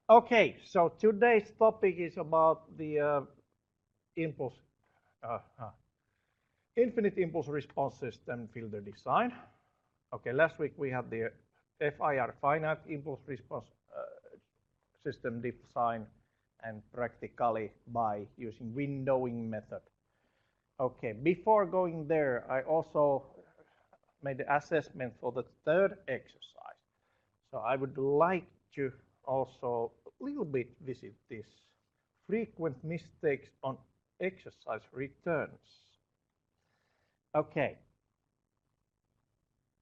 Okay, so today's topic is about the impulse, uh, uh, infinite impulse response system filter design. Okay, last week we had the FIR, finite impulse response system design, and practically by using windowing method. Okay, before going there, I also made the assessment for the third exercise. So I would like to also a little bit visit this frequent mistakes on exercise returns. Okay,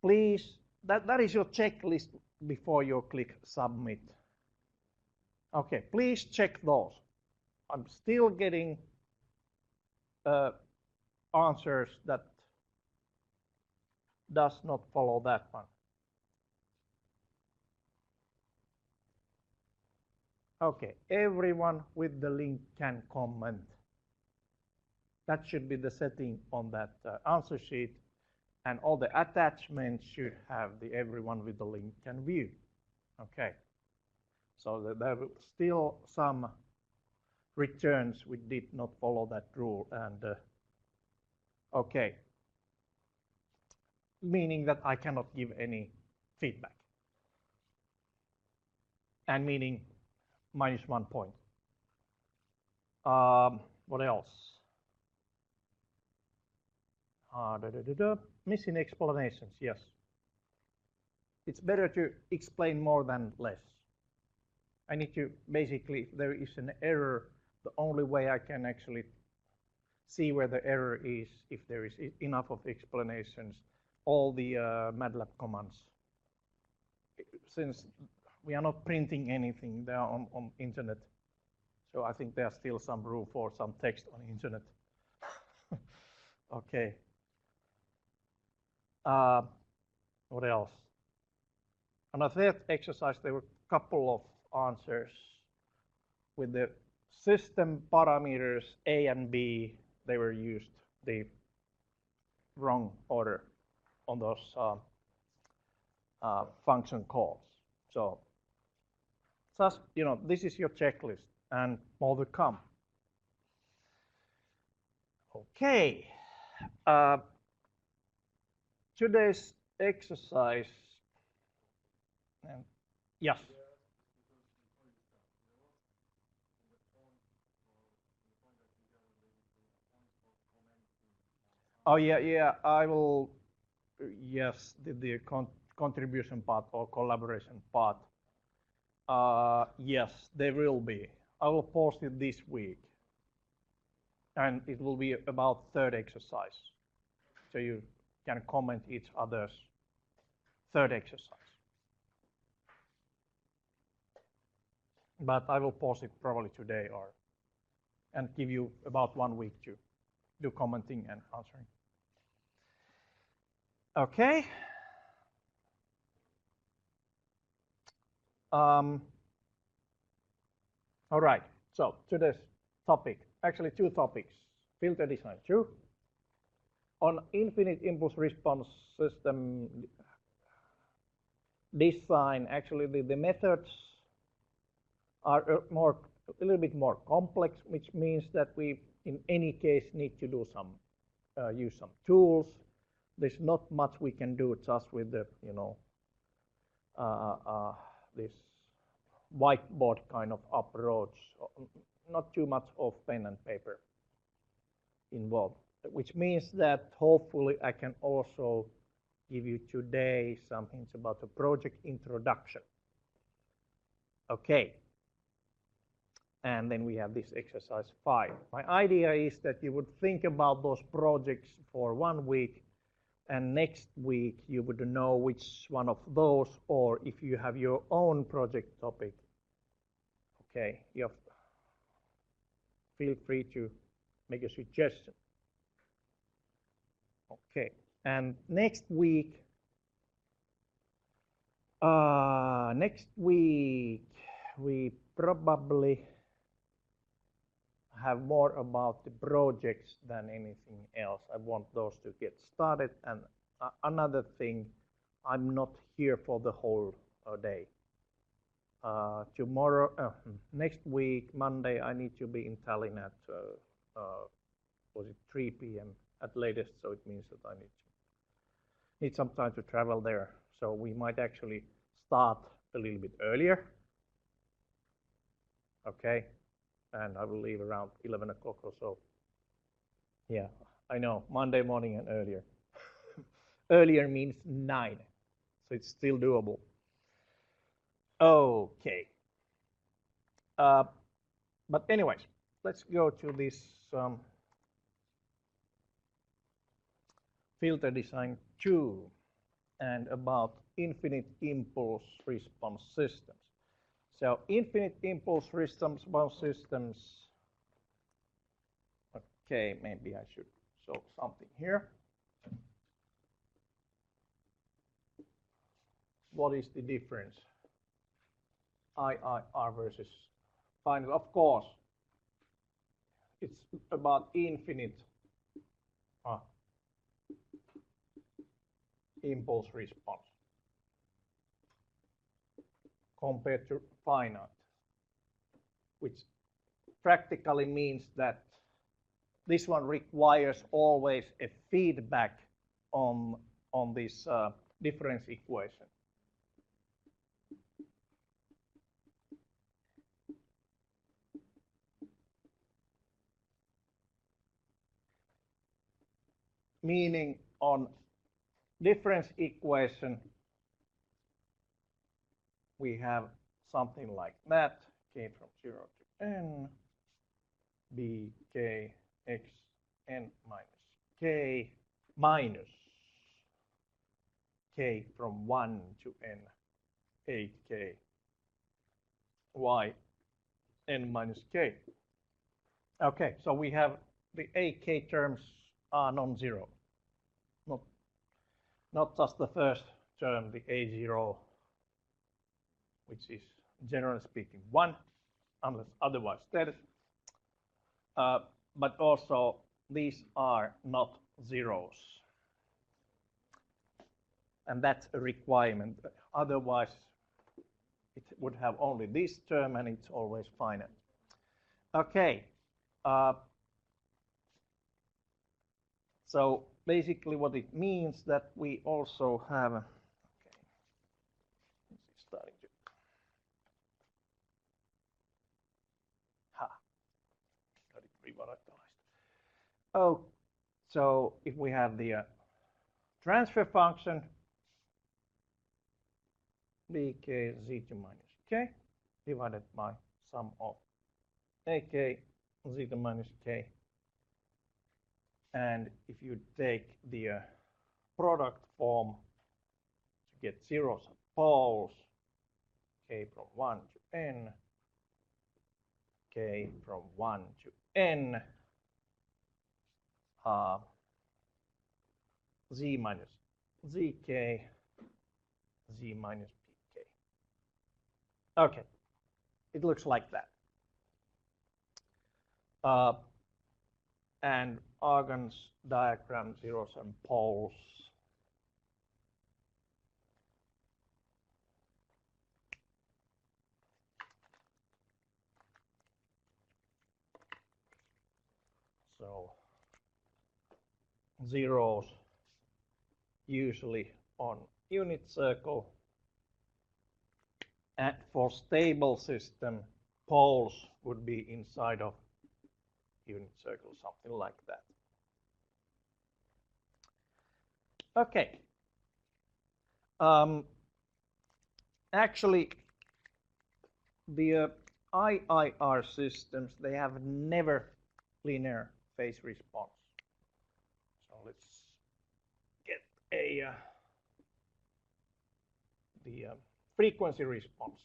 please, that is your checklist before you click submit. Okay, please check those. I'm still getting answers that does not follow that one. Okay, everyone with the link can comment. That should be the setting on that answer sheet, and all the attachments should have the everyone with the link can view. Okay, so there are still some returns we did not follow that rule, and okay, meaning that I cannot give any feedback, and meaning -1 point. What else? Missing explanations, yes. It's better to explain more than less. I need to basically, if there is an error, the only way I can actually see where the error is if there is enough of explanations, all the MATLAB commands. Since we are not printing anything, they are on internet. So I think there's still some room for some text on internet. Okay. What else? On a third exercise, there were a couple of answers with the system parameters A and B. They were used the wrong order on those function calls. So just, this is your checklist and more to come. Okay. Today's exercise, yes. Oh yeah, I will, yes, the contribution part or collaboration part. Yes, there will be. I will post it this week. And it will be about third exercise. So you can comment each other's third exercise. But I will post it probably today and give you about 1 week to do commenting and answering. Okay. All right, so today's topic, actually 2 topics, filter design 2. On infinite impulse response system design, actually the methods are a little bit more complex, which means that we, in any case, need to do some, use some tools. There's not much we can do just with the, this whiteboard kind of approach. Not too much of pen and paper involved, which means that hopefully I can also give you today some hints about the project introduction. Okay. And then we have this exercise 5. My idea is that you would think about those projects for 1 week, and next week you would know which one of those, or if you have your own project topic, okay, you feel free to make a suggestion. Okay, and next week we probably have more about the projects than anything else. I want those to get started, and another thing, I'm not here for the whole day. tomorrow, next week, Monday, I need to be in Tallinn at was it 3 p.m. at latest, so it means that I need some time to travel there. So we might actually start a little bit earlier. Okay, and I will leave around 11 o'clock or so. Yeah, I know, Monday morning and earlier. Earlier means 9, so it's still doable. Okay. But anyways, let's go to this filter design 2 and about infinite impulse response systems. So infinite impulse response systems. Okay, maybe I should show something here. What is the difference? IIR versus final. Of course, it's about infinite impulse response compared to finite, which practically means that this one requires always a feedback on this difference equation. Meaning on difference equation, we have something like that, k from 0 to n, b k x n minus k minus k from 1 to n, 8k y n minus k. Okay, so we have the ak terms are non-zero. Not just the first term, the a0, which is generally speaking 1, unless otherwise stated. But also these are not zeros. And that's a requirement. Otherwise, it would have only this term and it's always finite. Okay. So basically what it means that we also have, okay, this is starting to, got it revolatilized. Oh, so if we have the transfer function, bk zeta minus k divided by sum of ak zeta minus k. And if you take the product form to get zeros and poles, k from 1 to n, k from 1 to n, z minus zk, z minus pk. Okay, it looks like that. And Argon's diagram, zeros and poles. So zeros usually on unit circle. And for stable system, poles would be inside of unit circle, something like that. Okay. Actually, the IIR systems, they have never linear phase response. So let's get the frequency response.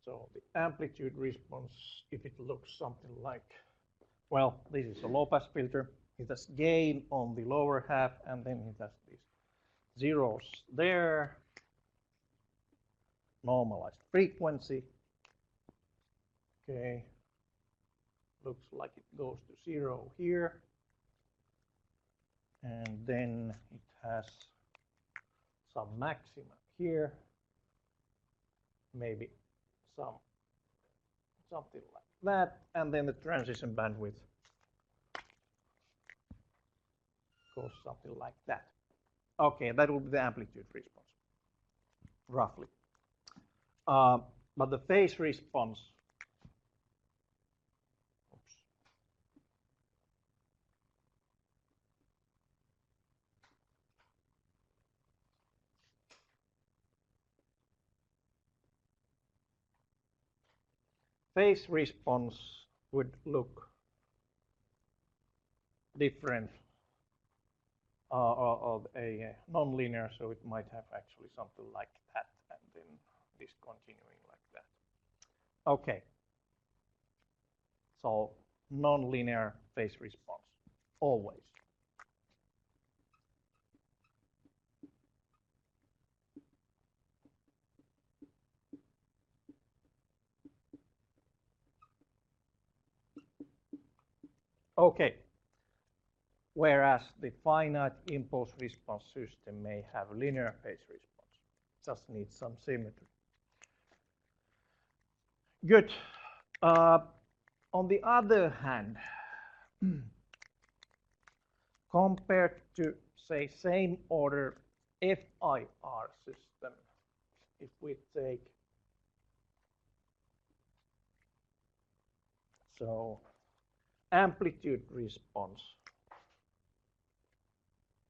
So the amplitude response, if it looks something like, well, this is a low-pass filter. It has gain on the lower half, and then it has these zeros there. Normalized frequency. Okay. Looks like it goes to 0 here. And then it has some maxima here, maybe something like that, and then the transition bandwidth goes something like that. Okay, that will be the amplitude response, roughly. But the phase response, phase response would look different of a nonlinear, so it might have actually something like that, and then this continuing like that. Okay. So nonlinear phase response, always. Okay. Whereas the finite impulse response system may have linear phase response, just needs some symmetry. Good. On the other hand, compared to, say, same order FIR system, if we take, so amplitude response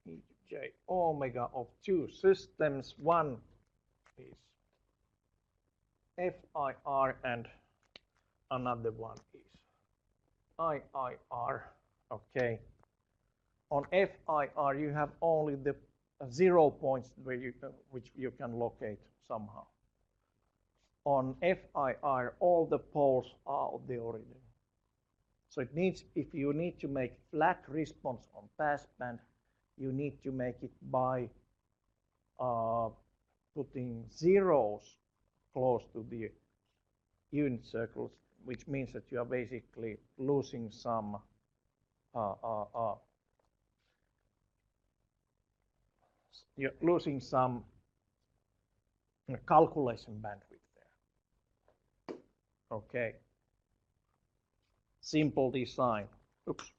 e to j omega of two systems, one is FIR and another one is IIR. Okay. On FIR, you have only the 0 points where which you can locate somehow. On FIR, all the poles are of the origin. So it needs, if you need to make flat response on passband, you need to make it by putting zeros close to the unit circles, which means that you are basically losing some you're losing some calculation bandwidth there. Okay. Simple design. Oops.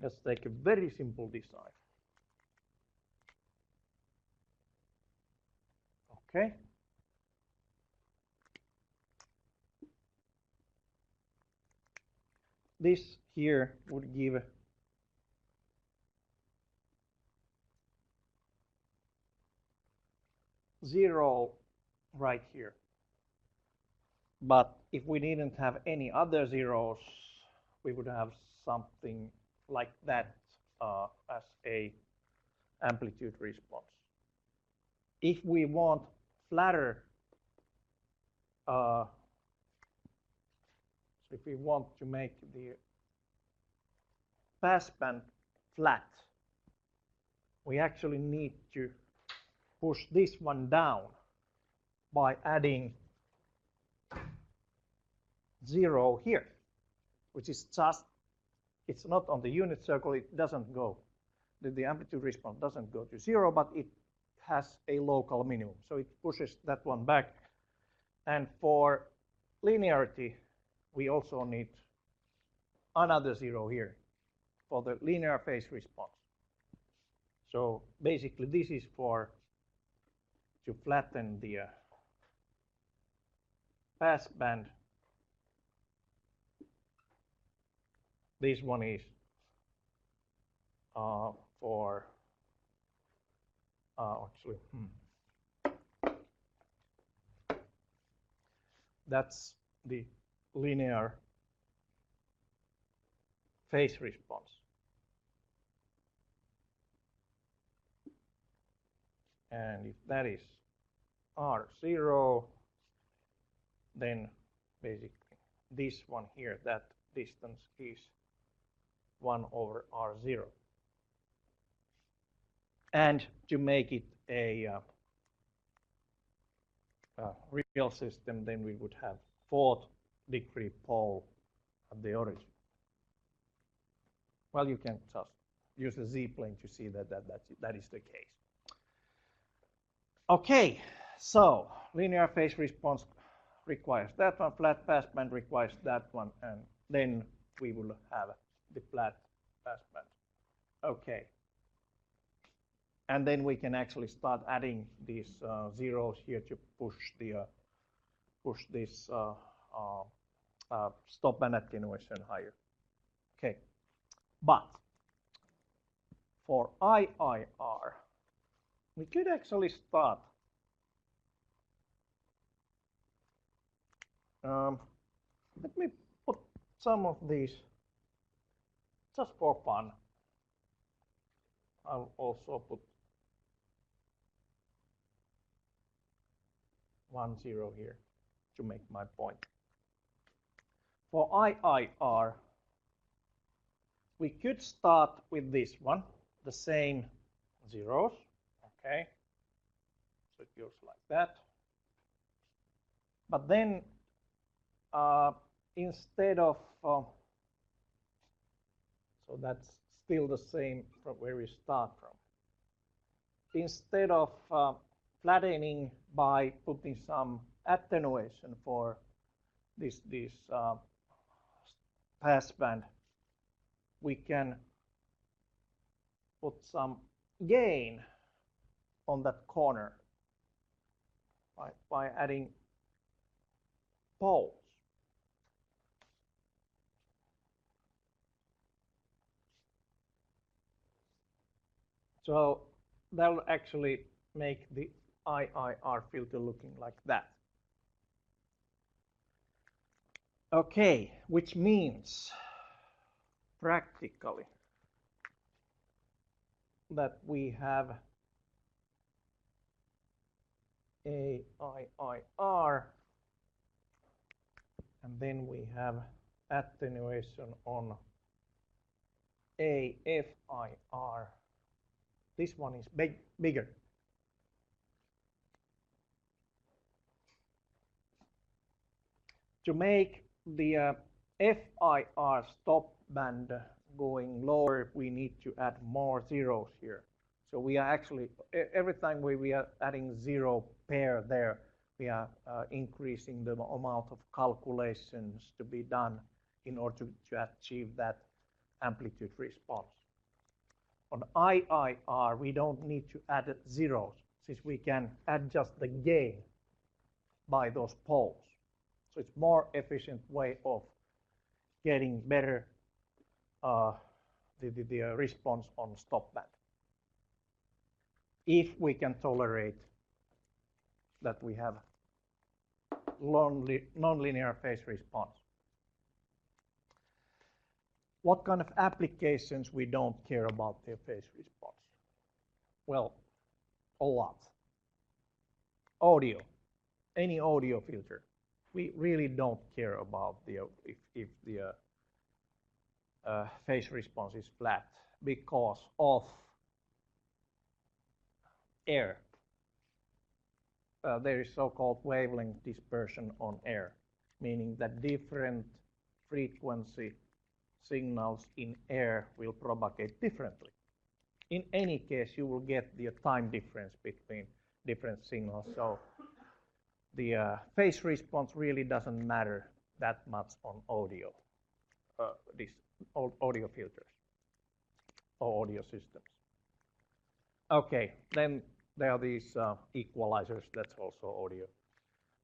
Let's take a very simple design. Okay. This here would give zero right here. But if we didn't have any other zeros, we would have something like that as a amplitude response. If we want flatter, so if we want to make the passband flat, we actually need to push this one down by adding 0 here, which is just, it's not on the unit circle, it doesn't go. The amplitude response doesn't go to 0, but it has a local minimum. So it pushes that one back. And for linearity, we also need another 0 here for the linear phase response. So basically, this is for to flatten the passband. This one is for actually, that's the linear phase response. And if that is R0, then basically this one here, that distance is 1 over R0. And to make it a real system, then we would have 4th degree pole at the origin. Well, you can just use the z-plane to see that is the case. Okay, so linear phase response requires that one, flat passband requires that one, and then we will have the flat passband. Okay. And then we can actually start adding these zeros here to push this stop band attenuation higher. Okay, but for IIR, we could actually start. Let me put some of these just for fun. I'll also put 1 0 here to make my point. For IIR, we could start with this one, the same zeros, okay? So it goes like that. But then instead of, so that's still the same from where we start from. Instead of flattening by putting some attenuation for this passband, we can put some gain on that corner by adding poles. So that will actually make the IIR filter looking like that. Okay, which means practically that we have a IIR, and then we have attenuation on a FIR. This one is bigger. To make the FIR stop band going lower, we need to add more zeros here. So we are actually, every time we are adding 0 pair there, we are increasing the amount of calculations to be done in order to achieve that amplitude response. On IIR, we don't need to add zeros, since we can adjust the gain by those poles. So it's more efficient way of getting better the response on stop band, if we can tolerate that we have nonlinear phase response. What kind of applications we don't care about the phase response? Well, a lot. Audio, any audio filter. We really don't care about if the phase response is flat because of air. There is so-called wavelength dispersion on air, meaning that different frequency signals in air will propagate differently. In any case, you will get the time difference between different signals. So the phase response really doesn't matter that much on audio, these audio filters or audio systems. Okay, then there are these equalizers. That's also audio.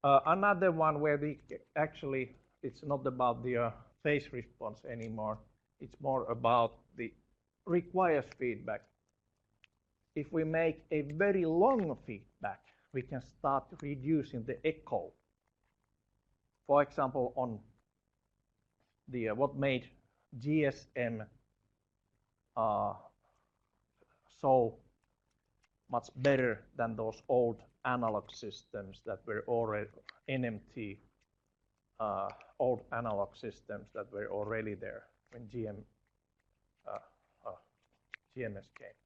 Another one where actually it's not about the phase response anymore. It's more about the requires feedback. If we make a very long feedback, we can start reducing the echo. For example, on the what made GSM so much better than those old analog systems that were already NMT, old analog systems that were already there when GMS came.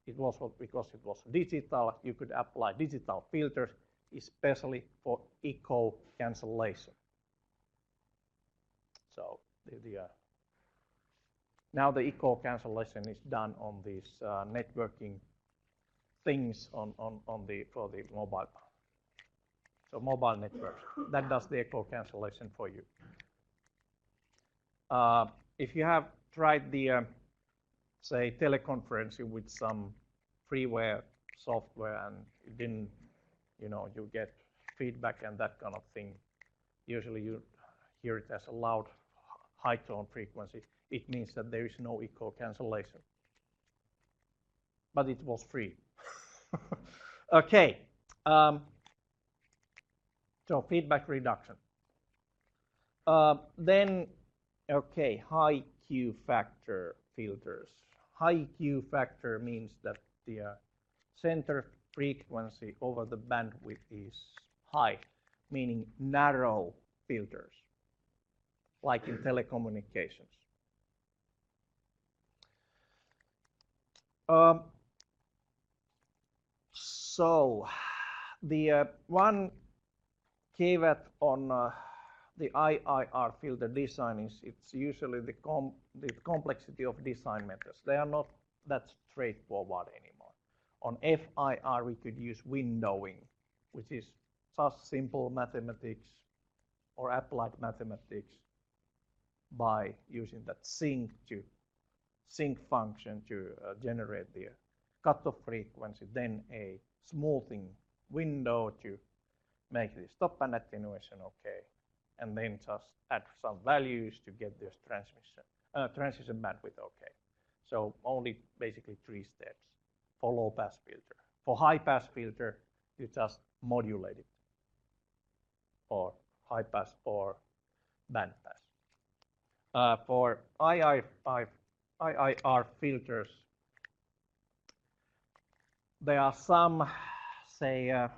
It was because it was digital. You could apply digital filters. especially for echo cancellation. So now the echo cancellation is done on these networking things for the mobile. So mobile networks, that does the echo cancellation for you. If you have tried the, say, teleconferencing with some freeware software and it didn't, you get feedback and that kind of thing, usually you hear it as a loud, high tone frequency. It means that there is no echo cancellation. But it was free. Okay. So feedback reduction. Then, okay, high Q factor filters. High Q factor means that the center frequency over the bandwidth is high, meaning narrow filters, like in telecommunications. So the one caveat on the IIR filter design is it's usually the complexity of design methods. They are not that straightforward anymore. On FIR we could use windowing, which is just simple mathematics or applied mathematics by using that sync function to generate the cutoff frequency, then a smoothing window to make the stop band attenuation okay, and then just add some values to get this transition bandwidth okay. So only basically 3 steps for low pass filter. For high pass filter, you just modulate it, or high pass or band pass. For IIR filters, there are some, say,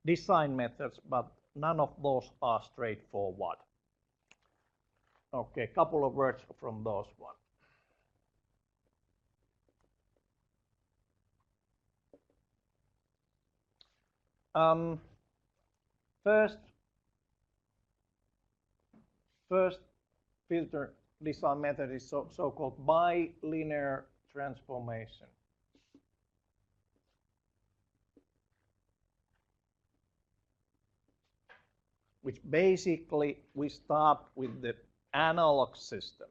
design methods, but none of those are straightforward. Okay, a couple of words from those one. First filter design method is so-called bilinear transformation. Which basically we start with the analog system.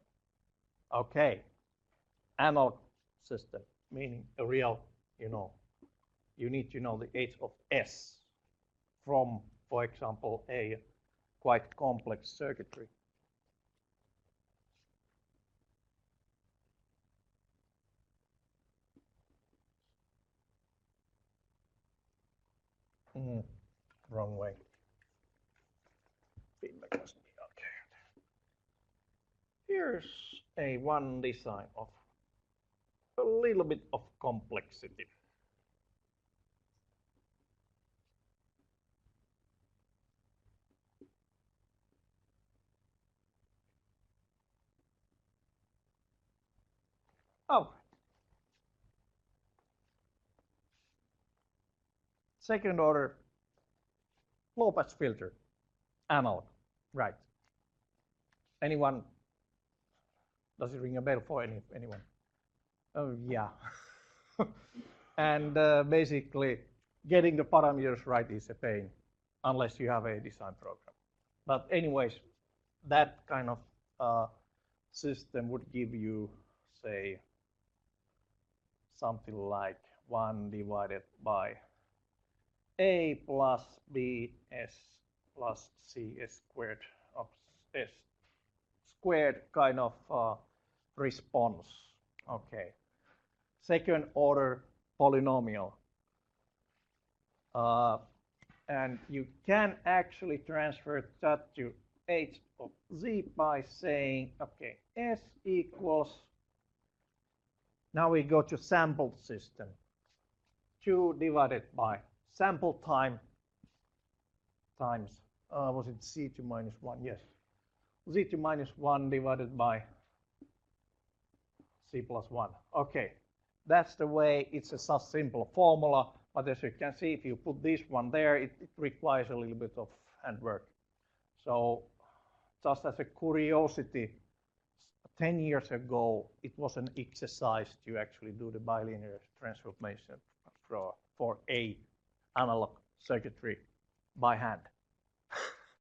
Okay, analog system, meaning a real, you need to know the h of s from, for example, a quite complex circuitry. Wrong way. Feedback must be okay. Here's one design of a little bit of complexity. Oh, second order low pass filter, analog, right? Anyone? Does it ring a bell for anyone? Oh yeah. And basically, getting the parameters right is a pain, unless you have a design program. But anyways, that kind of system would give you, say, something like 1 divided by a plus b s plus c s squared of s squared kind of response. Okay. Second order polynomial. And you can actually transfer that to h of z by saying, okay, s equals, now we go to sampled system, 2 divided by sample time times, was it z to minus 1? Yes. Z to minus 1 divided by c plus 1. Okay, that's the way. It's a such simple formula, But as you can see, if you put this one there, it requires a little bit of handwork. So just as a curiosity, 10 years ago, it was an exercise to actually do the bilinear transformation for a analog circuitry by hand.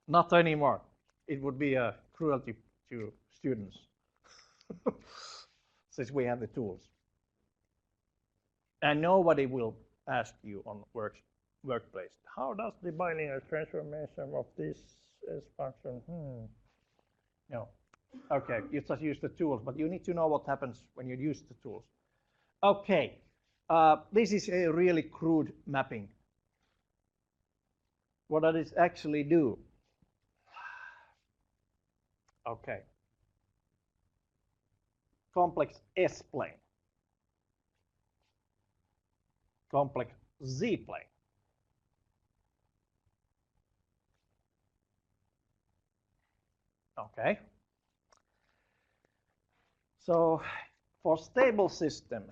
Not anymore. It would be a cruelty to students since we have the tools. And nobody will ask you on workplace, how does the bilinear transformation of this function? No. Okay, you just use the tools, but you need to know what happens when you use the tools. Okay, this is a really crude mapping. What does it actually do? Okay. Complex S-plane. Complex Z-plane. Okay. So for stable system,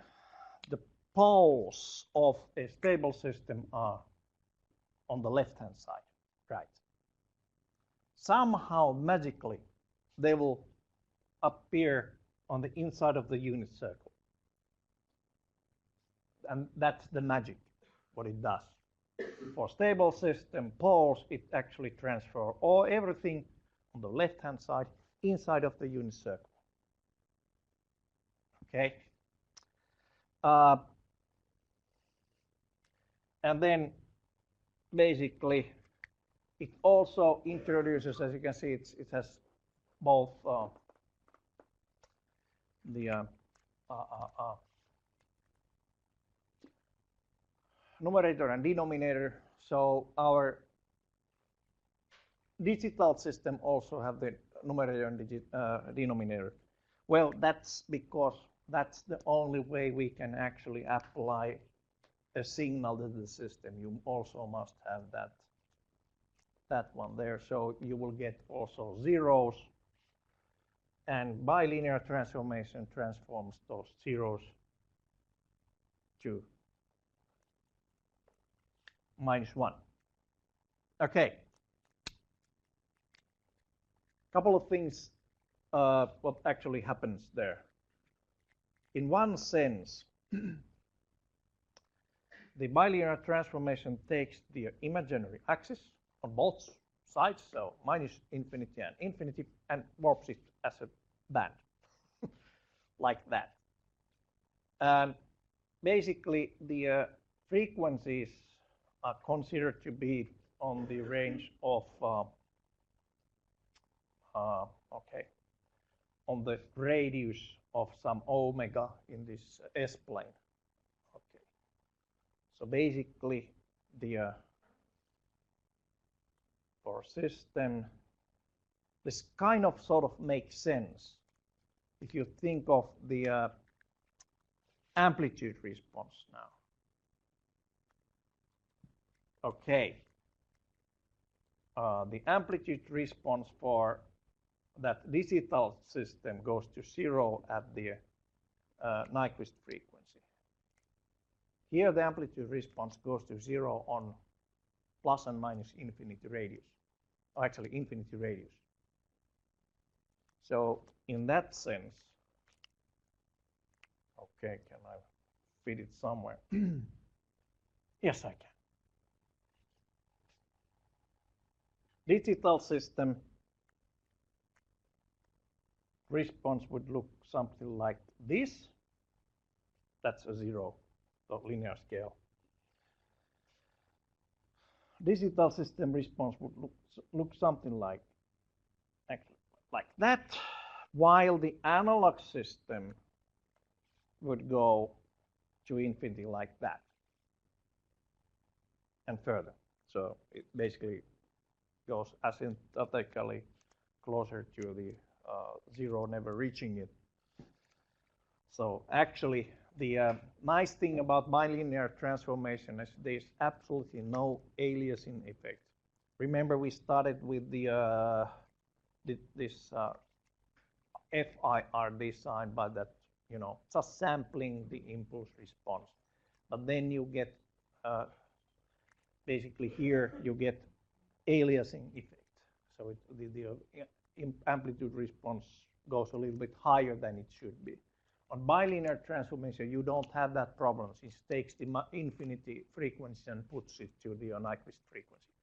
the poles of a stable system are on the left-hand side, right? Somehow, magically, they will appear on the inside of the unit circle. And that's the magic, what it does. For stable system poles, it actually transfers everything on the left-hand side inside of the unit circle. Okay. And then basically it also introduces, as you can see, it has both the numerator and denominator. So our digital system also have the numerator and denominator. Well, that's because that's the only way we can actually apply a signal to the system. You also must have that one there. So you will get also zeros, and bilinear transformation transforms those zeros to -1. Okay. Couple of things what actually happens there. In one sense, the bilinear transformation takes the imaginary axis on both sides, so -infinity and infinity, and warps it as a band, like that. And basically, the frequencies are considered to be on the range of, on the radius of some omega in this S-plane. Okay. So basically, the for system, this kind of sort of makes sense if you think of the amplitude response now. Okay. The amplitude response for that digital system goes to 0 at the Nyquist frequency. Here the amplitude response goes to 0 on plus and minus infinity radius, or actually infinity radius. So in that sense, okay, can I fit it somewhere? Yes, I can. Digital system response would look something like this. That's a 0, so linear scale. Digital system response would look something like that, while the analog system would go to infinity like that and further. So it basically goes asymptotically closer to the 0, never reaching it. So actually, the nice thing about bilinear transformation is there's absolutely no aliasing effect. Remember, we started with the this FIR design by that, just sampling the impulse response. But then you get basically here you get aliasing effect. So the amplitude response goes a little bit higher than it should be. On bilinear transformation, you don't have that problem. It takes the infinity frequency and puts it to the Nyquist frequency.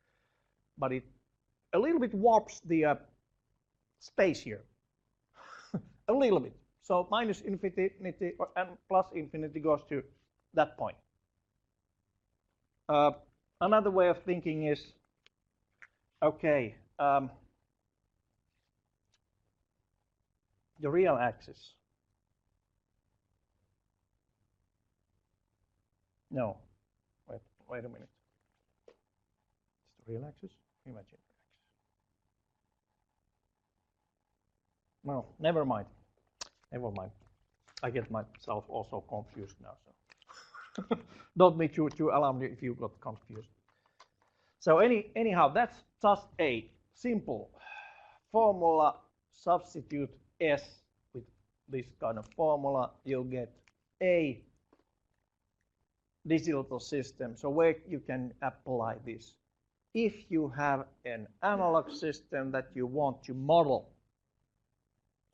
But it a little bit warps the space here, a little bit. So minus infinity and plus infinity goes to that point. Another way of thinking is, okay, the real axis. No, wait a minute. It's the real axis, imaginary axis. No, never mind. Never mind. I get myself also confused now. So don't be too alarmed if you got confused. So anyhow, that's just a simple formula. Substitute S with this kind of formula, you'll get a digital system. So where you can apply this? If you have an analog system that you want to model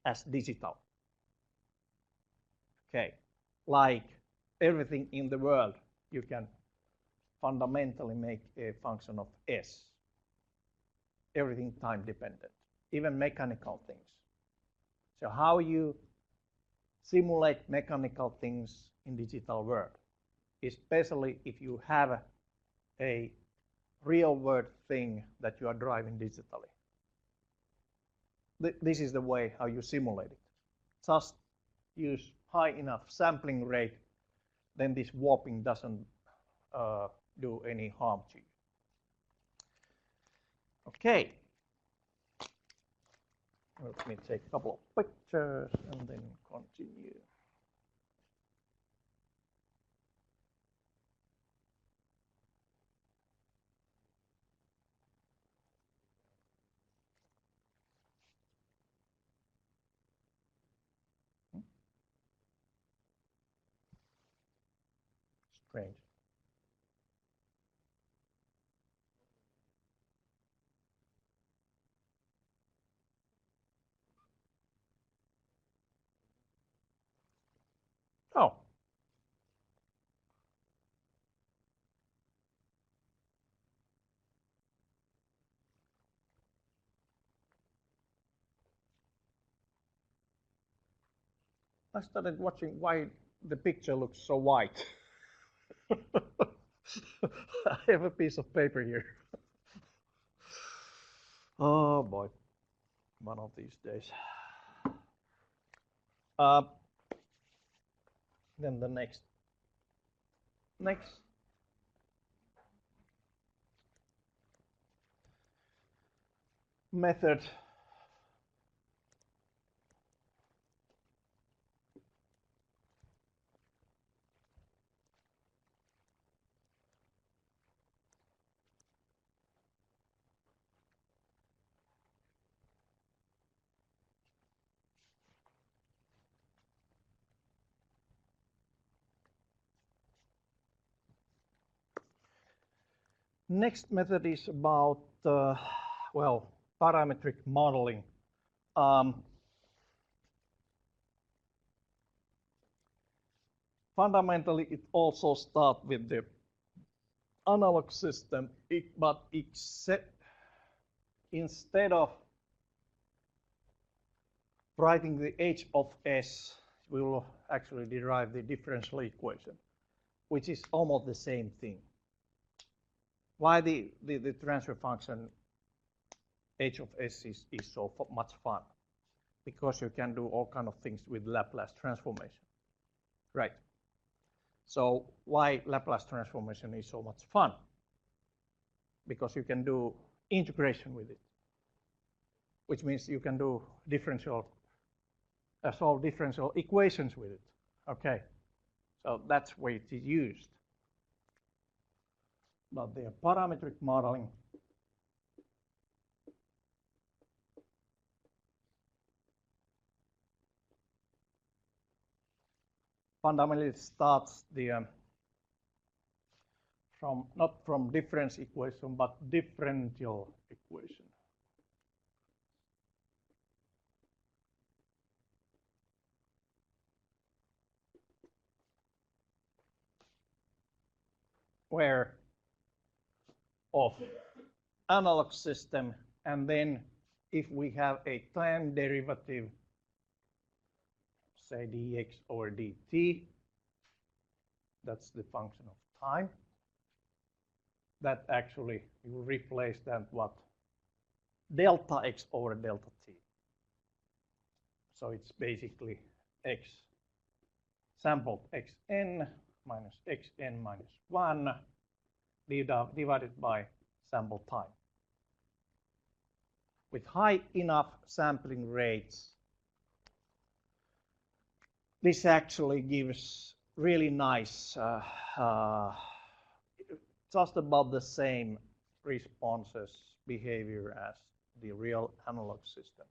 as digital, okay, like everything in the world, you can fundamentally make a function of S. Everything time dependent, even mechanical things. So how you simulate mechanical things in digital world, especially if you have a real world thing that you are driving digitally. This is the way how you simulate it. Just use high enough sampling rate, then this warping doesn't do any harm to you. Okay. Let me take a couple of pictures and then continue. Strange. Oh. I started watching why the picture looks so white. I have a piece of paper here. Oh boy, one of these days. Then the next method Next method is about, well, parametric modeling. Fundamentally, it also starts with the analog system, but instead of writing the h of s, we will actually derive the differential equation, which is almost the same thing. Why the transfer function h of s is so much fun? Because you can do all kind of things with Laplace transformation, right? So why Laplace transformation is so much fun? Because you can do integration with it, which means you can do solve differential equations with it. Okay, so that's where it is used. But the parametric modeling fundamentally starts from not from difference equation, but differential equation. Where of analog system, and then if we have a time derivative, say dx over dt, that's the function of time, that actually you replace that what? Delta x over delta t. So it's basically x sampled xn minus xn minus 1 divided by sample time. With high enough sampling rates, this actually gives really nice, just about the same responses behavior as the real analog system.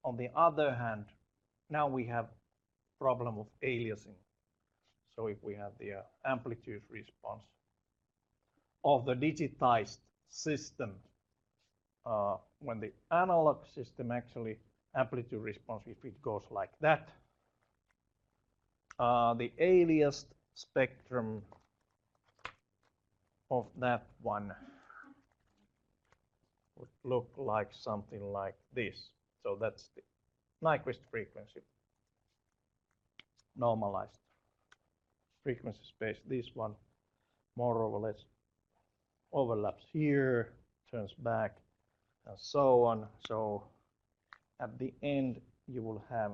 On the other hand, now we have problem of aliasing. So if we have the amplitude response of the digitized system, when the analog system actually amplitude response, if it goes like that, the aliased spectrum of that one would look like something like this. So that's the Nyquist frequency, normalized frequency space. This one more or less overlaps here, turns back, and so on. So at the end, you will have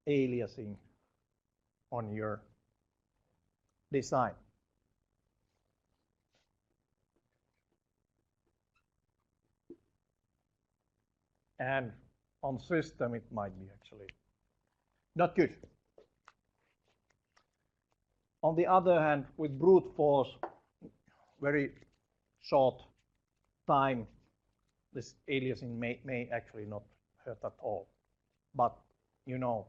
aliasing on your design. And on system, it might be actually not good. On the other hand, with brute force, very short time, this aliasing may actually not hurt at all. But you know,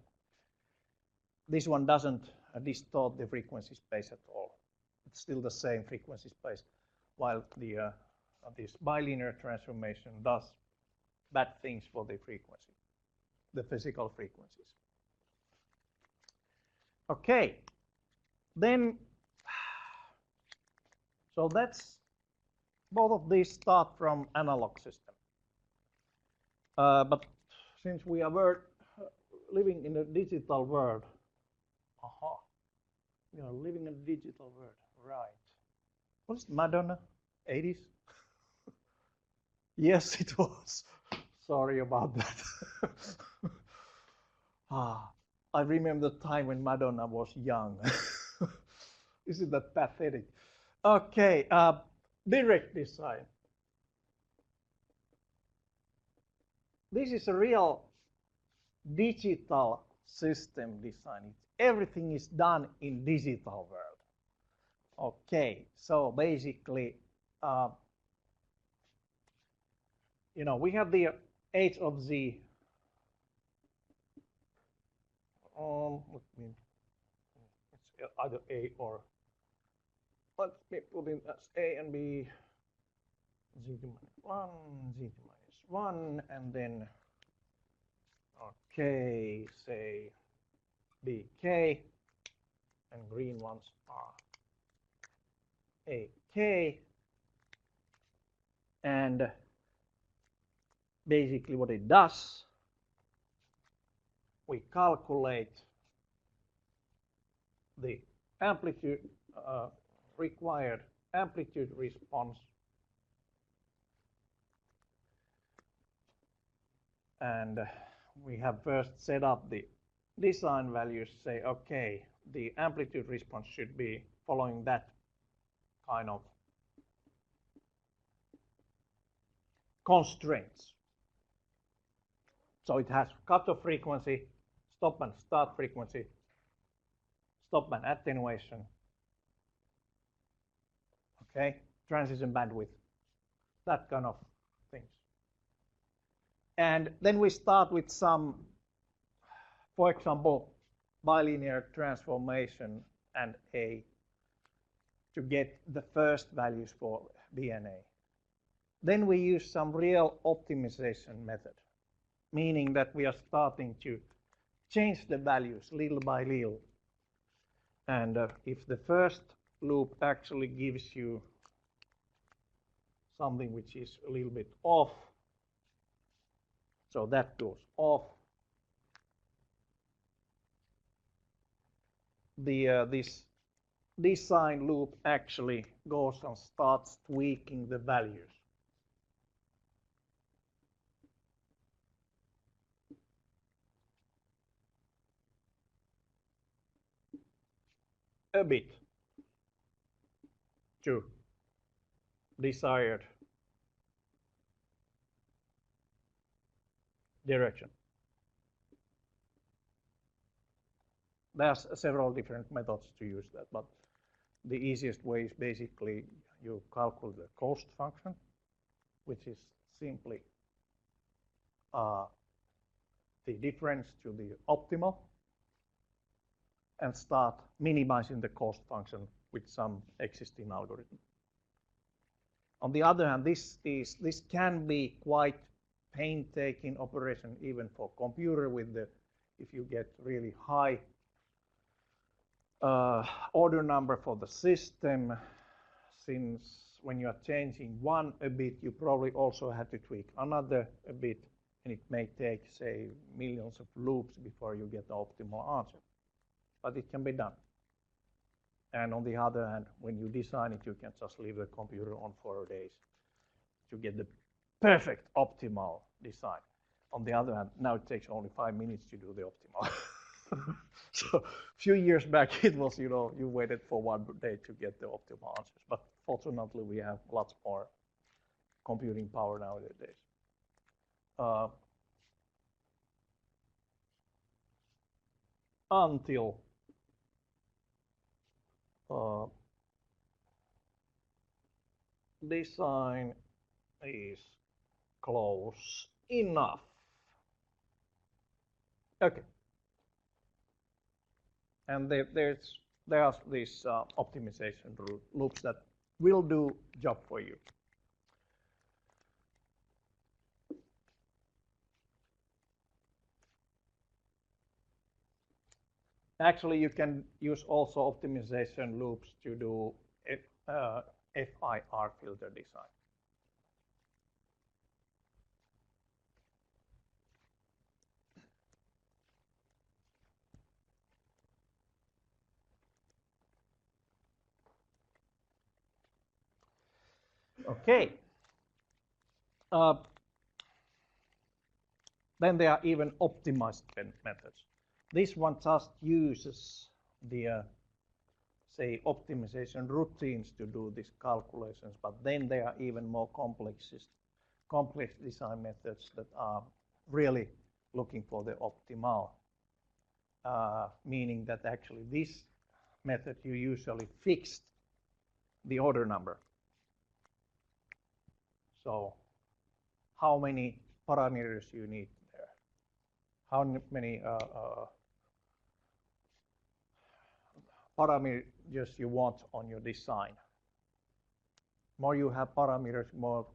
this one doesn't distort the frequency space at all. It's still the same frequency space, while the this bilinear transformation does bad things for the frequency, the physical frequencies. Okay, then, so that's both of these start from analog system. But since we are living in a digital world, we are living in a digital world, right? Was Madonna 80s? Yes, it was. Sorry about that. I remember the time when Madonna was young. Isn't that pathetic? Okay, direct design. This is a real digital system design. Everything is done in digital world. Okay, so basically, you know, we have the h of z. It's either a or, let me put in as a and b, z to minus 1, z to minus 1, and then, okay, say bk, and green ones are ak, and basically what it does, we calculate the amplitude, required amplitude response, and we have first set up the design values, say, okay, the amplitude response should be following that kind of constraints. So it has cutoff frequency, stop and start frequency, stop and attenuation, okay, transition bandwidth, that kind of things. And then we start with some, for example, bilinear transformation and a to get the first values for DNA. Then we use some real optimization method, meaning that we are starting to change the values little by little. And if the first loop actually gives you something which is a little bit off, so that goes off, this design loop actually goes and starts tweaking the values. A bit to desired direction. There's several different methods to use that, but the easiest way is basically you calculate the cost function, which is simply the difference to the optimal, and start minimizing the cost function with some existing algorithm. On the other hand, this can be quite painstaking operation even for computer with the, if you get really high order number for the system, since when you are changing one a bit, you probably also have to tweak another a bit, and it may take, say, millions of loops before you get the optimal answer. But it can be done. And on the other hand, when you design it, you can just leave the computer on for days to get the perfect optimal design. On the other hand, now it takes only 5 minutes to do the optimal. So a few years back, it was, you waited for 1 day to get the optimal answers. But fortunately, we have lots more computing power nowadays. Until design is close enough. Okay. And there are these optimization loops that will do job for you. Actually, you can use also optimization loops to do FIR filter design. Okay. Then there are even optimized methods. This one just uses the say optimization routines to do these calculations, but then there are even more complex design methods that are really looking for the optimal, meaning that actually this method you usually fixed the order number. So how many parameters you need there, how many parameters you want on your design. More you have parameters, more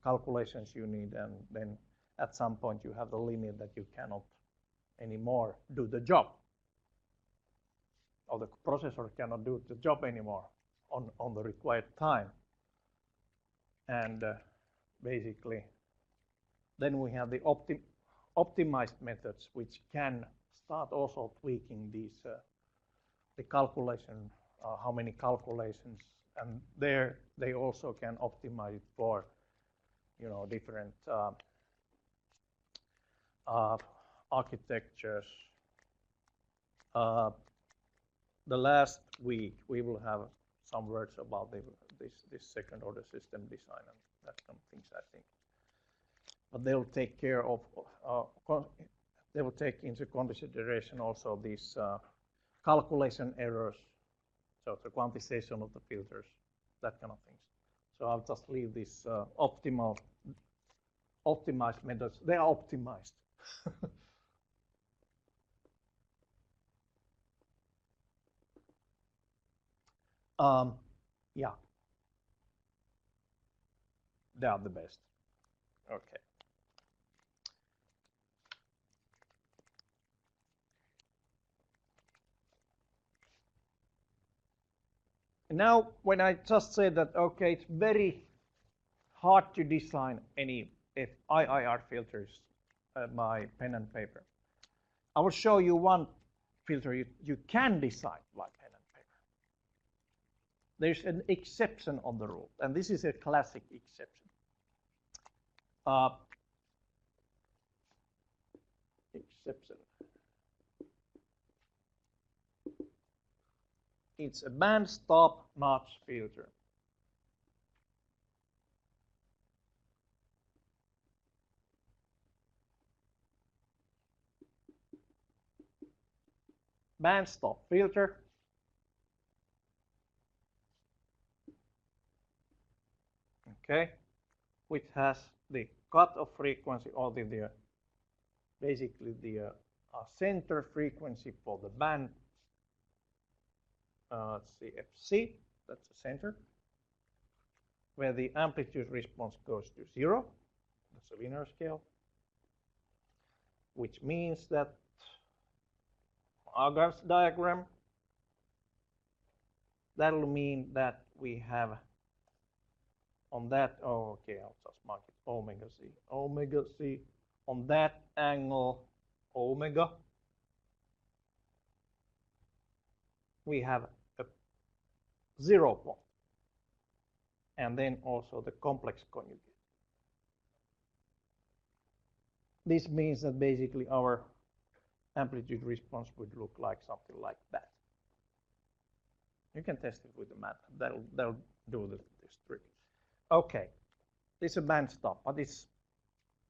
calculations you need, and then at some point you have the limit that you cannot anymore do the job, or the processor cannot do the job anymore on the required time. And basically, then we have the optimized methods, which can start also tweaking these the calculation, how many calculations, and there they also can optimize it for different architectures. The last week we will have some words about this second order system design and that kind of things, I think. But they will take care of they will take into consideration also these calculation errors, so the quantization of the filters, that kind of things. So I'll just leave this optimized methods. They are optimized. Yeah, they are the best. Okay. Now, when I just said that, okay, it's very hard to design any IIR filters by pen and paper. I will show you one filter you can design by pen and paper. There's an exception on the rule, and this is a classic exception. Exception. It's a band stop notch filter. Band stop filter. Okay, which has the cutoff frequency or basically the center frequency for the band. Let's see, FC, that's the center, where the amplitude response goes to 0. That's a linear scale, which means that Agar's diagram, that'll mean that we have on that, oh, okay, I'll just mark it omega c. Omega c, on that angle, omega, we have a 0 point, and then also the complex conjugate. This means that basically our amplitude response would look like something like that. You can test it with the math. That'll do this trick. Okay, this is a band stop, but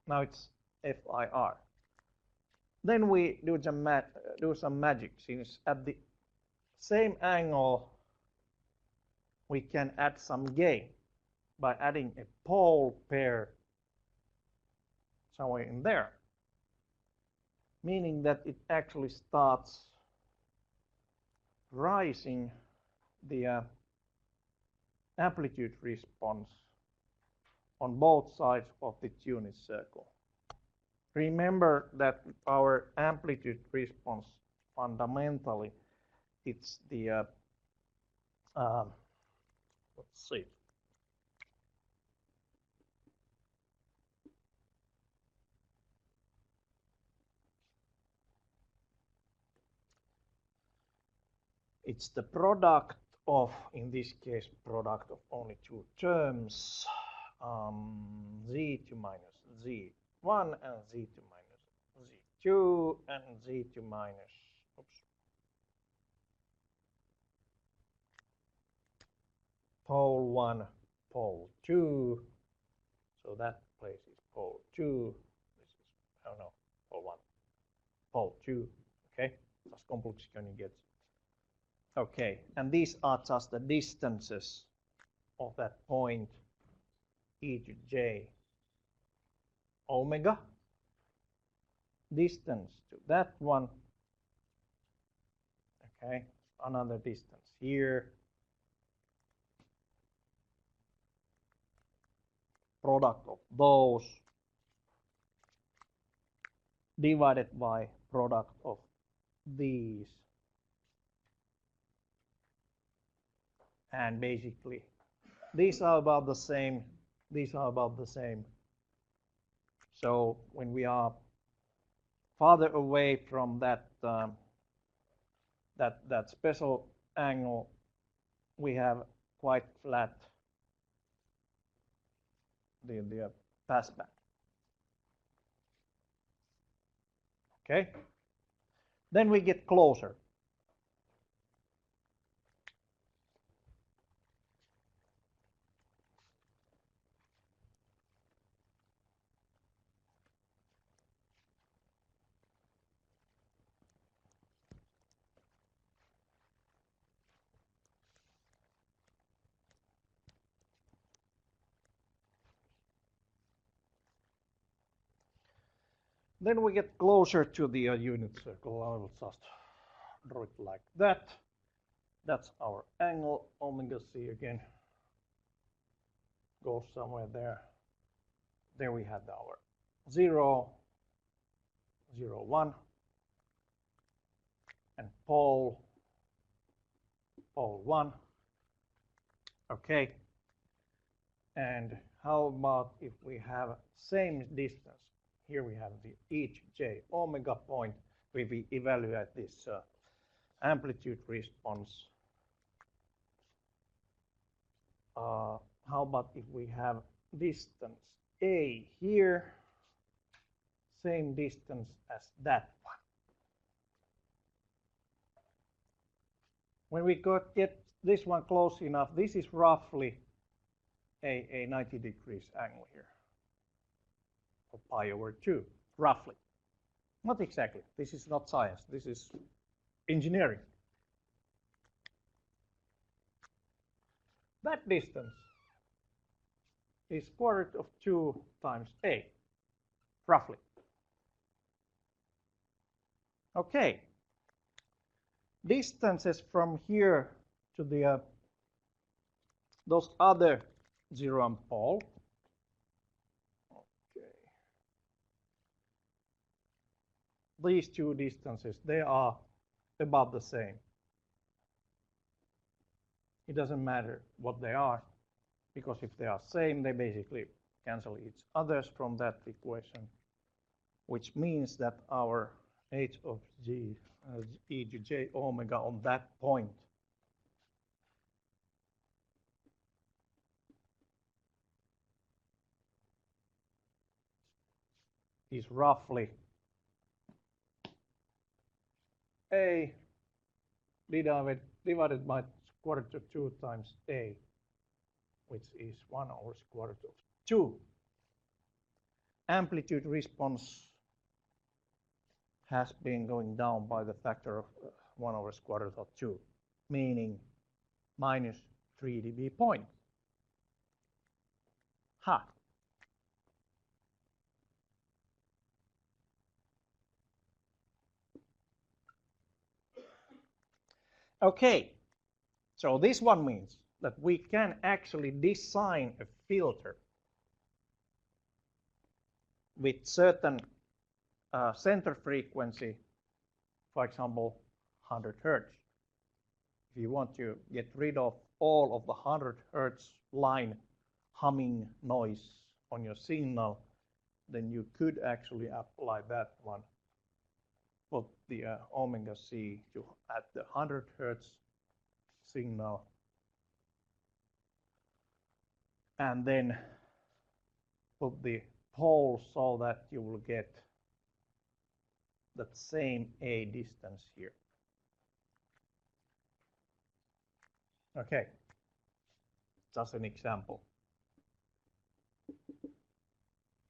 now it's FIR. Then we do some magic. Since at the same angle we can add some gain by adding a pole pair somewhere in there, meaning that it actually starts rising the amplitude response on both sides of the unit circle. Remember that our amplitude response fundamentally, it's the let's see. It's the product of, in this case, product of only two terms, z2 minus z1 and z2 minus z2 and z2 minus, oops, pole 1, pole 2. So that place is pole 2. This is, I don't know, pole 1, pole 2. Okay, that's complex conjugates. Okay, and these are just the distances of that point e to j omega. Distance to that one. Okay, another distance here. Product of those divided by product of these. And basically, these are about the same. These are about the same. So when we are farther away from that that special angle, we have quite flat the passband. Okay. Then we get closer. Then we get closer to the unit circle. I will just draw it like that. That's our angle, omega c again. goes somewhere there. There we have our 0, 0, 1, and pole 1. Okay. And how about if we have same distance? Here we have the each j omega point. We evaluate this amplitude response. How about if we have distance a here, same distance as that one? When we get this one close enough, this is roughly a 90 degrees angle here, or pi over 2, roughly. Not exactly. This is not science. This is engineering. That distance is square root of 2 times a, roughly. Okay. Distances from here to the those other 0 and pole. Okay. These two distances, they are about the same. It doesn't matter what they are, because if they are same, they basically cancel each others from that equation, which means that our h of g e to j omega on that point is roughly a divided by square root of 2 times a, which is 1 over square root of 2. Amplitude response has been going down by the factor of 1 over square root of 2, meaning minus 3 dB point. Ha! Okay, so this one means that we can actually design a filter with certain center frequency, for example, 100 Hertz. If you want to get rid of all of the 100 Hertz line humming noise on your signal, then you could actually apply that one. Put the omega c to at the 100 Hertz signal, and then put the pole so that you will get that same a distance here. Okay, just an example.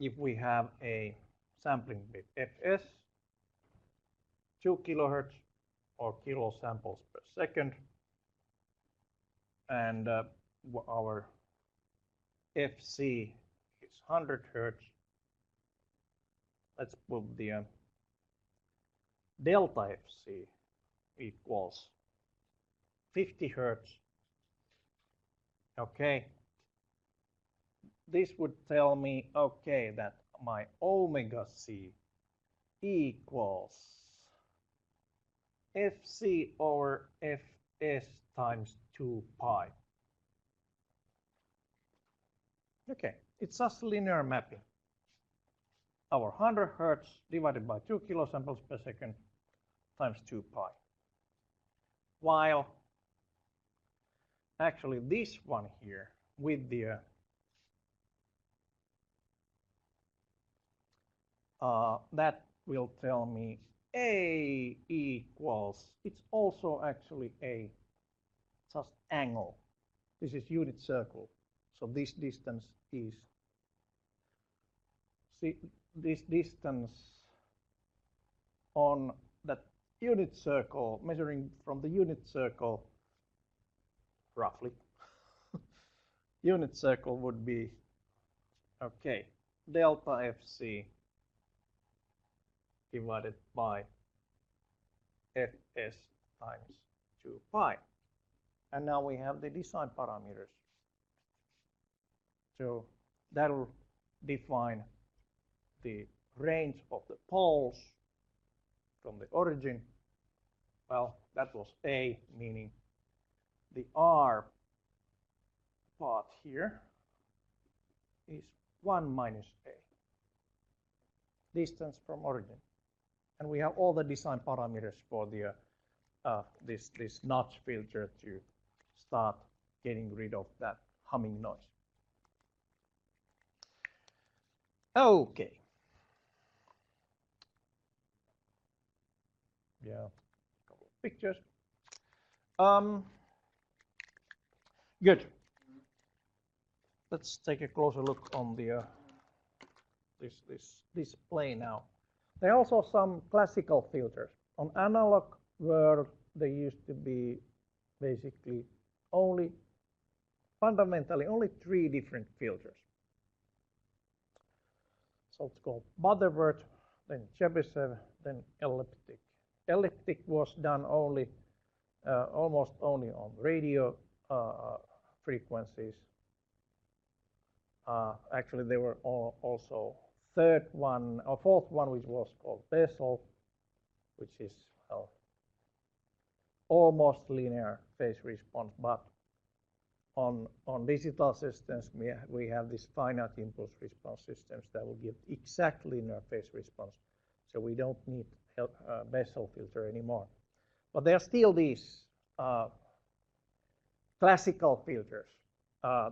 If we have a sampling bit fs, 2 kilohertz or kilo samples per second, and our fc is 100 hertz. Let's put the delta fc equals 50 hertz. Okay, this would tell me, okay, that my omega c equals fc over fs times 2 pi. Okay, it's just linear mapping. Our 100 hertz divided by 2 kilosamples per second times 2 pi. While actually this one here with the that will tell me a equals, it's also actually a just angle. This is unit circle. So this distance is, see, this distance on that unit circle, measuring from the unit circle, roughly, unit circle would be, okay, delta fc divided by fs times 2 pi. And now we have the design parameters. So that will define the range of the poles from the origin. Well, that was A, meaning the R part here is 1 minus A, distance from origin. And we have all the design parameters for the this notch filter to start getting rid of that humming noise. Okay. Yeah, a couple of pictures. Good. Let's take a closer look on the this display now. There are also some classical filters. On analog world, they used to be basically fundamentally only 3 different filters. So it's called Butterworth, then Chebyshev, then elliptic. Elliptic was done only almost only on radio frequencies. Actually, there were also fourth one, which was called Bessel, which is almost linear phase response, but on digital systems we have these finite impulse response systems that will give exact linear phase response, so we don't need Bessel filter anymore. But there are still these classical filters.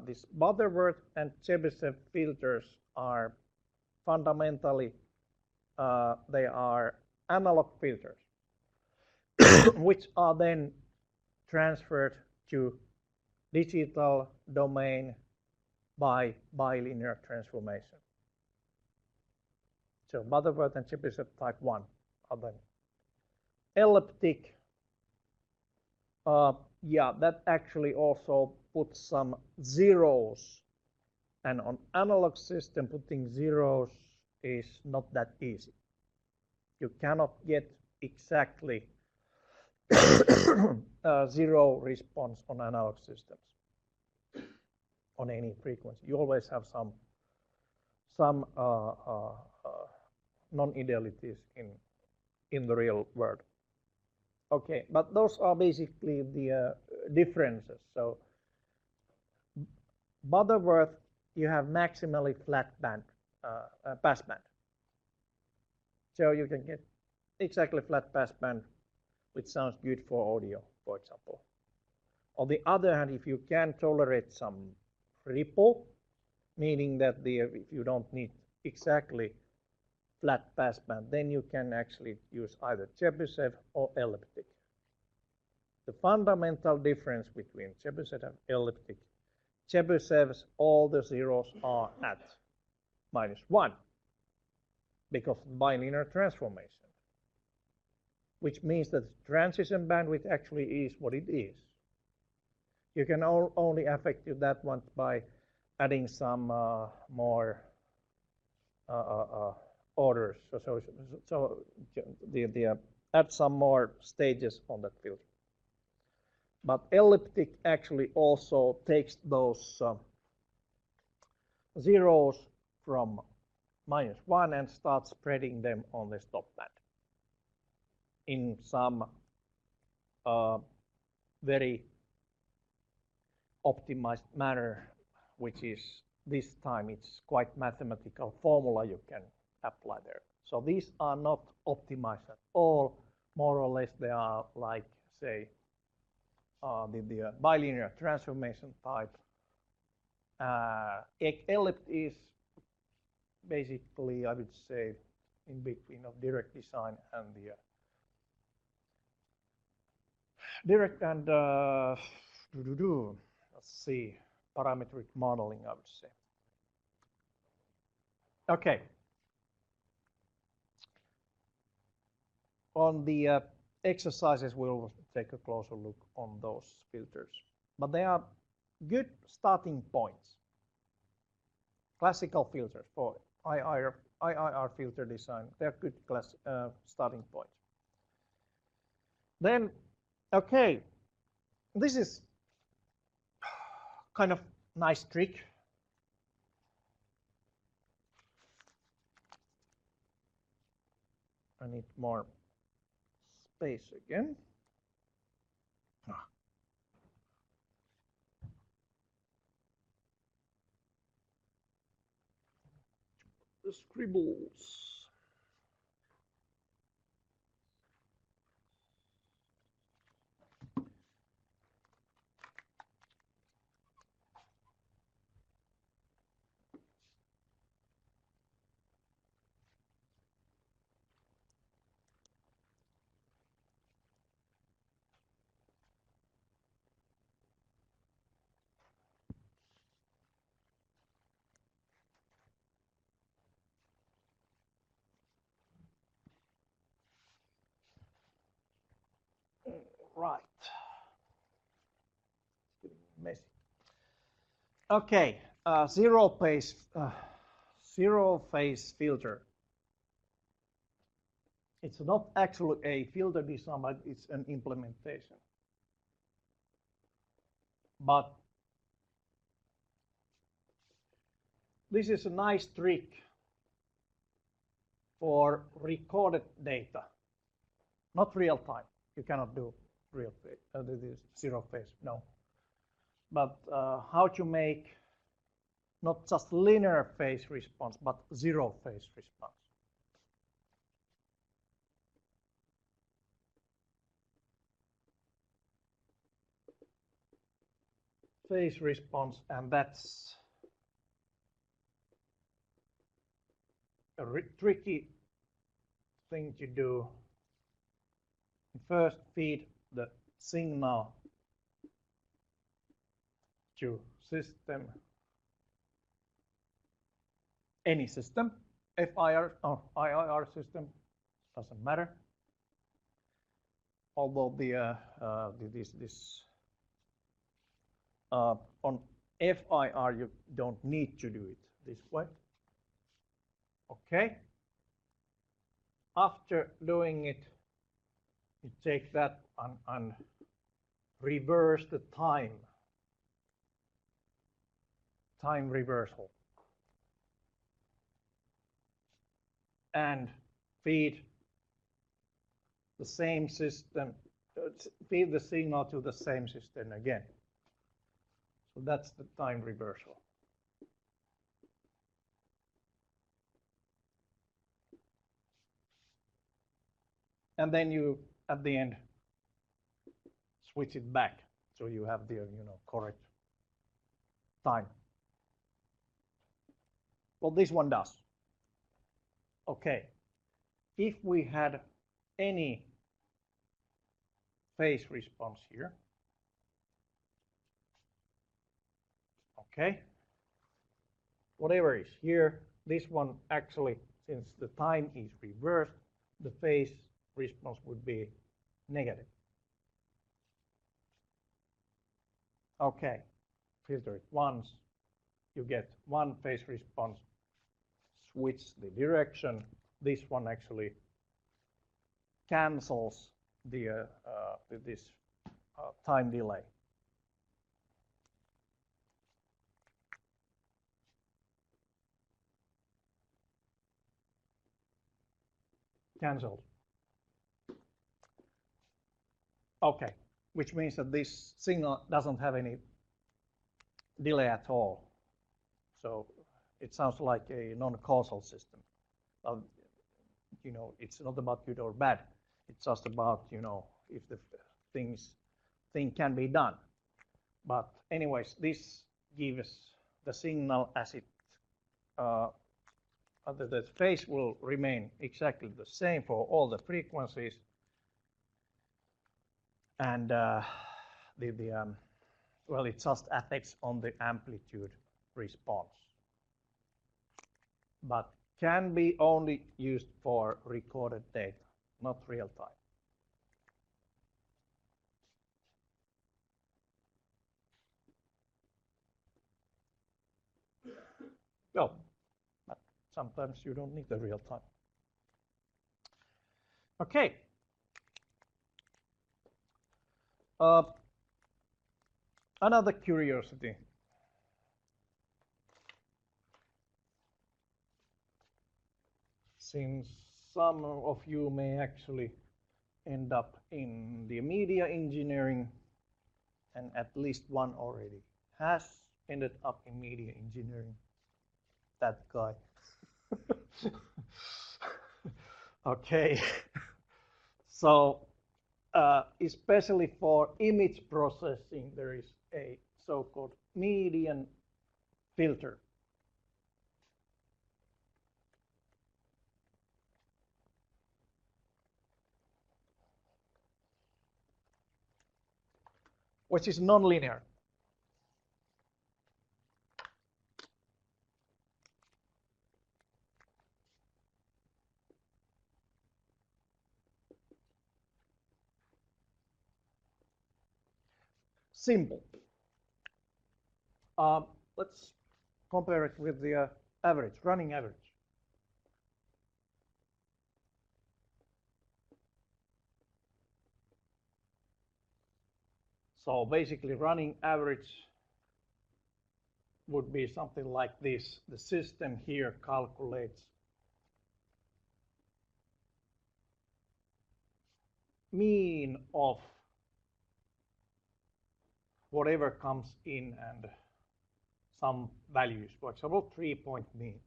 These Butterworth and Chebyshev filters are fundamentally they are analog filters which are then transferred to digital domain by bilinear transformation. So Butterworth and Chebyshev type 1 are then elliptic. Yeah, that actually also puts some zeros, and on analog system putting zeros is not that easy. You cannot get exactly zero response on analog systems on any frequency. You always have some non-idealities in the real world. Okay, but those are basically the differences. So Butterworth, you have maximally flat band pass band. So you can get exactly flat pass band, which sounds good for audio, for example. On the other hand, if you can tolerate some ripple, meaning that if you don't need exactly flat pass band, then you can actually use either Chebyshev or elliptic. The fundamental difference between Chebyshev and elliptic, Chebyshev's all the zeros are at -1 because of bilinear transformation, which means that the transition bandwidth actually is what it is. You can only affect that one by adding some more orders. So add some more stages on that filter. But elliptic actually also takes those zeros from -1 and starts spreading them on the stop band in some very optimized manner, which is this time it's quite mathematical formula you can apply there. So these are not optimized at all. More or less they are like, say, the bilinear transformation type. Elliptic is basically, I would say, in between of direct design and the direct and let's see, parametric modeling, I would say. Okay. On the exercises, we'll take a closer look on those filters. But they are good starting points. Classical filters for IIR filter design, they're good starting points. Then, okay, this is kind of nice trick. I need more space again. The scribbles. Right. It's getting messy. Okay, zero phase filter. It's not actually a filter design, but it's an implementation. But this is a nice trick for recorded data, not real time. You cannot do real phase, this is zero phase, no. But how to make not just linear phase response, but zero phase response. Phase response, and that's a tricky thing to do. First, feed the signal to system, any system, FIR or IIR system, doesn't matter. Although on FIR you don't need to do it this way. Okay. After doing it, you take that and reverse the time reversal, and feed the same system, feed the signal to the same system again. So that's the time reversal. And then you, at the end, switch it back so you have the correct time. Well, this one does. Okay, if we had any phase response here, okay, whatever is here, this one actually, since the time is reversed, the phase response would be negative. Okay, filter it once, you get one phase response, switch the direction. This one actually cancels the this time delay. Cancelled. Okay, which means that this signal doesn't have any delay at all. So it sounds like a non-causal system. It's not about good or bad. It's just about, if the thing can be done. But anyways, this gives the signal as it, the phase will remain exactly the same for all the frequencies. And well, it just affects on the amplitude response, but can be only used for recorded data, not real time. Well, but sometimes you don't need the real time. Okay. Another curiosity. Since some of you may actually end up in the media engineering, and at least one already has ended up in media engineering. That guy. Okay. So especially for image processing, there is a so-called median filter. Which is nonlinear. Simple. Let's compare it with the average, running average. So basically running average would be something like this. The system here calculates mean of whatever comes in and some values, for example, 3-point mean.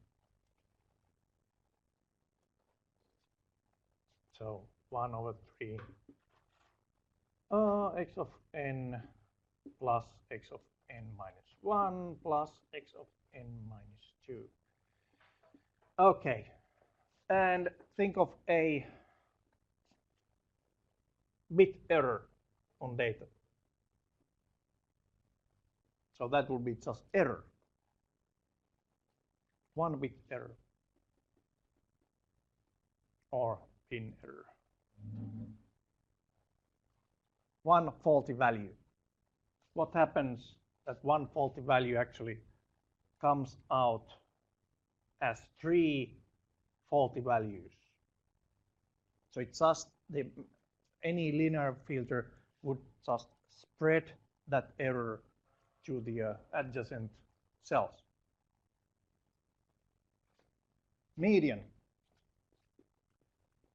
So 1/3 x of n plus x of n minus 1 plus x of n minus 2. Okay, and think of a bit error on data. So that will be just error. 1 bit error or pin error. 1 faulty value. What happens that 1 faulty value actually comes out as 3 faulty values? So it's just any linear filter would just spread that error to the adjacent cells. Median,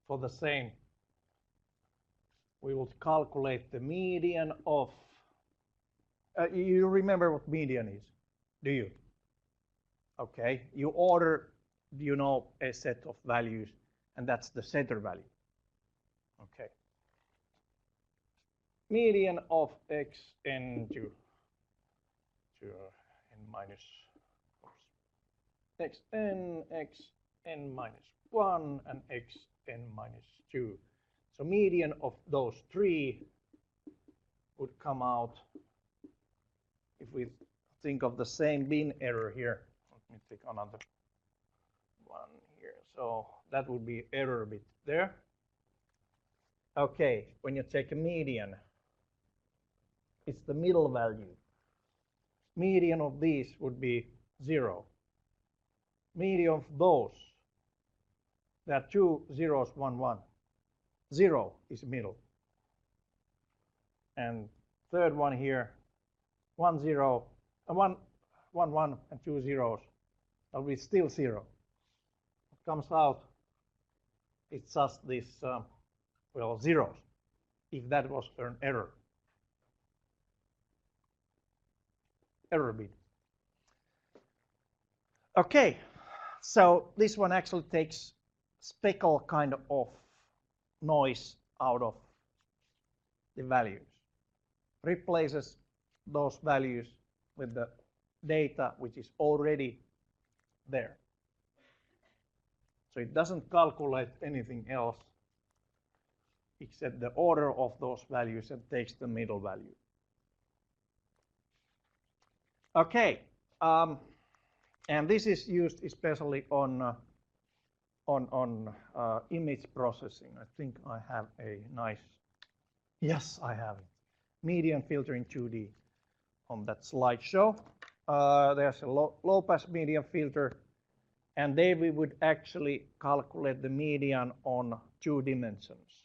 for the same, we will calculate the median of, you remember what median is, do you? Okay, you order, you know, a set of values, and that's the setter value. Okay. Median of xn to n minus xn minus 1 and xn minus 2. So median of those 3 would come out, if we think of the same bin error here. Let me take another one here. So that would be error bit there. Okay, when you take a median, it's the middle value. Median of these would be 0. Median of those, there are 2 zeros, 1 1. 0 is middle. And third one here, 1 0, 1 1 and 2 zeros, that will be still 0. What comes out, it's just this, well, zeros, if that was an error. Error bit. Okay, so this one actually takes speckle kind of noise out of the values, replaces those values with the data which is already there. So it doesn't calculate anything else except the order of those values and takes the middle value. Okay, and this is used especially on image processing. I think I have a nice, yes, I have it. Median filter in 2D on that slideshow. There's a low pass median filter, and there we would actually calculate the median on 2 dimensions.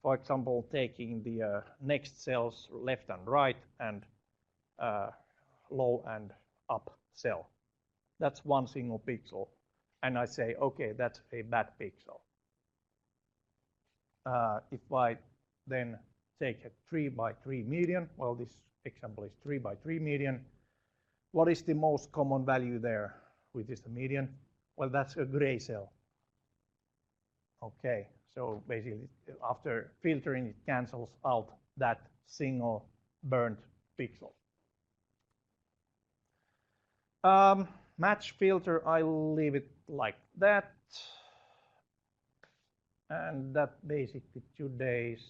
For example, taking the next cells left and right and low and up cell. That's one single pixel. And I say, okay, that's a bad pixel. if I then take a 3 by 3 median, well, this example is 3 by 3 median, what is the most common value there, which is the median? Well, that's a gray cell. Okay, so basically after filtering, it cancels out that single burnt pixel. Match filter, I'll leave it like that. And that basically today's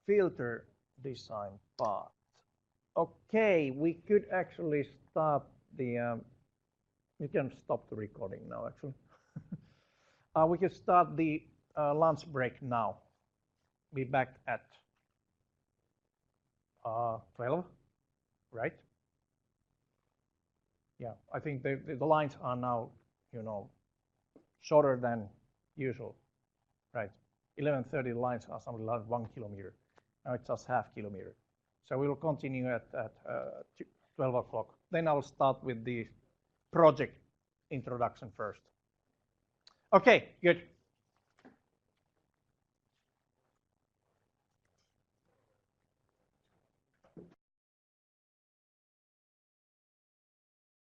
filter design part. Okay, we could actually start the, you can stop the recording now actually. We can start the lunch break now. Be back at 12, right? Yeah, I think the lines are now, you know, shorter than usual, right? 11:30 lines are something like 1 kilometer. Now it's just half kilometer. So we will continue at 12 o'clock. Then I'll start with the project introduction first. Okay, good.